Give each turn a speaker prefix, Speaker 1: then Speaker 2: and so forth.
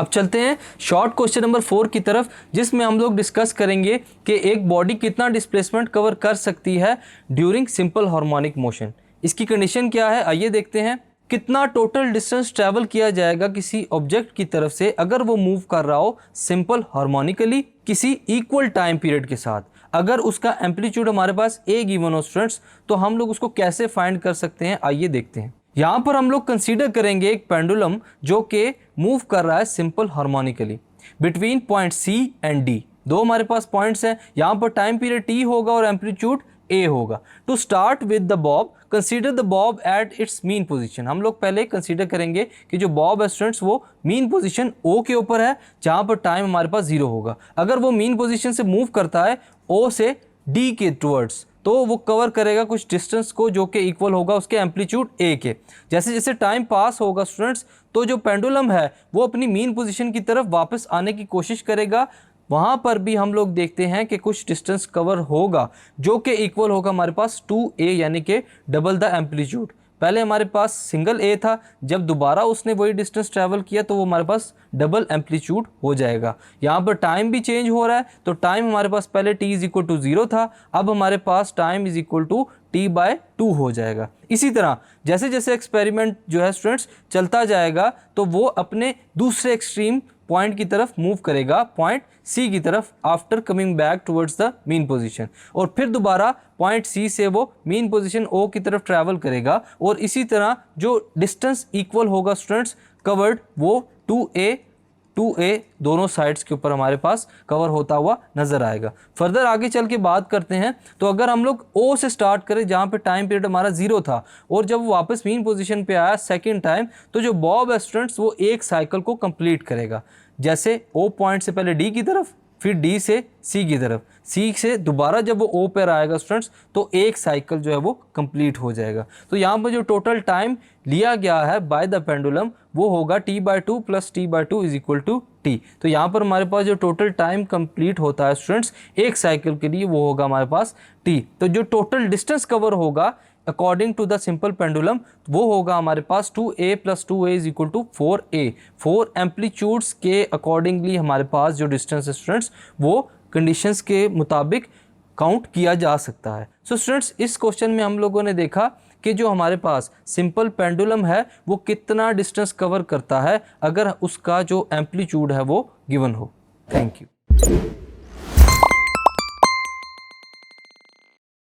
Speaker 1: अब चलते हैं शॉर्ट क्वेश्चन नंबर 4 की तरफ, जिसमें हम लोग डिस्कस करेंगे कि एक बॉडी कितना डिस्प्लेसमेंट कवर कर सकती है ड्यूरिंग सिंपल हार्मोनिक मोशन। इसकी कंडीशन क्या है, आइए देखते हैं। कितना टोटल डिस्टेंस ट्रैवल किया जाएगा किसी ऑब्जेक्ट की तरफ से अगर वो मूव कर रहा हो सिंपल हार्मोनिकली किसी इक्वल टाइम पीरियड के साथ। अगर उसका एम्पलीट्यूड हमारे पास ए गिवन हो स्टूडेंट्स, तो हम लोग उसको कैसे फाइंड कर सकते हैं, आइए देखते हैं। यहाँ पर हम लोग कंसीडर करेंगे एक पेंडुलम जो कि मूव कर रहा है simple harmonically between point C and D. दो हमारे पास पॉइंट्स हैं, यहाँ पर टाइम पीरियड टी होगा और एम्पलीट्यूड ए होगा। To start with the bob, consider the bob at its mean position. हम लोग पहले कंसीडर करेंगे कि जो बॉब है स्टूडेंट्स वो मीन पोजीशन ओ के ऊपर है, जहाँ पर टाइम हमारे पास 0 होगा। अगर वो मीन पोजीशन से मूव करता है ओ से डी के टुवर्ड्स, तो वो कवर करेगा कुछ डिस्टेंस को जो कि इक्वल होगा उसके एम्पलीट्यूड ए के। जैसे जैसे टाइम पास होगा स्टूडेंट्स, तो जो पेंडुलम है वो अपनी मीन पोजीशन की तरफ वापस आने की कोशिश करेगा। वहाँ पर भी हम लोग देखते हैं कि कुछ डिस्टेंस कवर होगा जो कि इक्वल होगा हमारे पास 2a, यानी कि डबल द एम्पलीट्यूड। पहले हमारे पास सिंगल ए था, जब दोबारा उसने वही डिस्टेंस ट्रैवल किया तो वो हमारे पास डबल एम्पलीट्यूड हो जाएगा। यहाँ पर टाइम भी चेंज हो रहा है, तो टाइम हमारे पास पहले t इज इक्वल टू 0 था, अब हमारे पास time is equal to t/2 हो जाएगा। इसी तरह जैसे जैसे एक्सपेरिमेंट जो है स्टूडेंट्स चलता जाएगा तो वो अपने दूसरे एक्सट्रीम पॉइंट की तरफ मूव करेगा, पॉइंट सी की तरफ, after coming back towards the mean position, और फिर दोबारा पॉइंट सी से वो मीन पोजीशन ओ की तरफ ट्रैवल करेगा। और इसी तरह जो डिस्टेंस इक्वल होगा स्टूडेंट्स कवर्ड, वो 2a दोनों साइड्स के ऊपर हमारे पास कवर होता हुआ नजर आएगा। फर्दर आगे चल के बात करते हैं, तो अगर हम लोग ओ से स्टार्ट करें जहाँ पे टाइम पीरियड हमारा 0 था, और जब वो वापस मीन पोजीशन पे आया सेकंड टाइम, तो जो बॉब है स्टूडेंट्स वो एक साइकिल को कंप्लीट करेगा। जैसे ओ पॉइंट से पहले डी की तरफ, फिर डी से सी की तरफ, सी से दोबारा जब वो ओ पर आएगा स्टूडेंट्स तो एक साइकिल जो है वो कंप्लीट हो जाएगा। तो यहाँ पर जो टोटल टाइम लिया गया है बाय द पेंडुलम वो होगा t/2 + t/2 is equal to t। तो यहाँ पर हमारे पास जो टोटल टाइम कंप्लीट होता है स्टूडेंट्स एक साइकिल के लिए वो होगा हमारे पास t। तो जो टोटल डिस्टेंस कवर होगा according to the simple pendulum वो होगा हमारे पास 2a + 2a is equal to 4a। 4 amplitudes के अकॉर्डिंगली हमारे पास जो डिस्टेंस है स्टूडेंट्स वो कंडीशंस के मुताबिक काउंट किया जा सकता है। सो स्टूडेंट्स इस क्वेश्चन में हम लोगों ने देखा कि जो हमारे पास सिंपल पेंडुलम है वो कितना डिस्टेंस कवर करता है अगर उसका जो एम्पलीट्यूड है वो गिवन हो। Thank you.